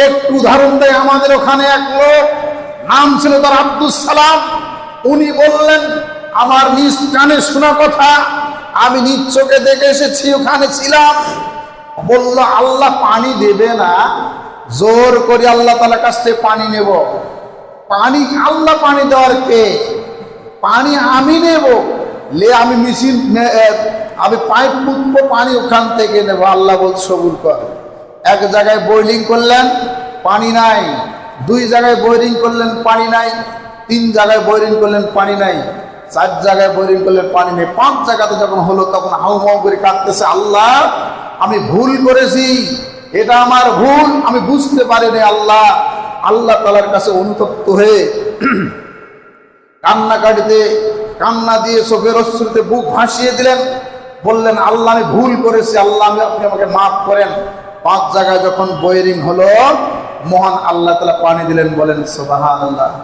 একটু উদাহরণ দেয়, আমাদের ওখানে এক লোক, নাম ছিল তার আব্দুল সালাম। উনি বললেন, আমার নিজ কানে শোনা কথা, আমি নিজ চোখে দেখে এসেছি, ওখানে ছিলাম। বলল, আল্লাহ পানি দেবে না, জোর করে আল্লাহ তাআলার কাছ থেকে পানি নেব। পানি আল্লাহ পানি দেওয়ার কে? পানি আমি নেব, আমি মেশিন, আমি পাইপ পুঁতবো, পানি ওখান থেকে নেব। আল্লাহ বল সবুর কর। এক জায়গায় বোরিং করলেন, পানি নাই। 2 জায়গায় বোরিং করলেন, পানি নাই। 3 জায়গায় বোরিং করলেন, পানি নাই। 4 জায়গায় বোরিং করলেন, পানি নেই। 5 জায়গাতে যখন হলো, তখন হাউ মাউ করে কাঁদতেছে, আল্লাহ আমি ভুল করেছি, এটা আমার ভুল, আমি বুঝতে পারিনি। আল্লাহ আল্লাহ তাআলার কাছে অনুতপ্ত হয়ে কান্না দিয়ে চোখের অশ্রুতে বুক ভাসিয়ে দিলেন। বললেন, আল্লাহ আমি ভুল করেছি, আল্লাহ আপনি আমাকে মাফ করেন। 5 জায়গায় যখন বোরিং হলো, মহান আল্লাহ তাআলা পানি দিলেন। বলেন সুবহানাল্লাহ।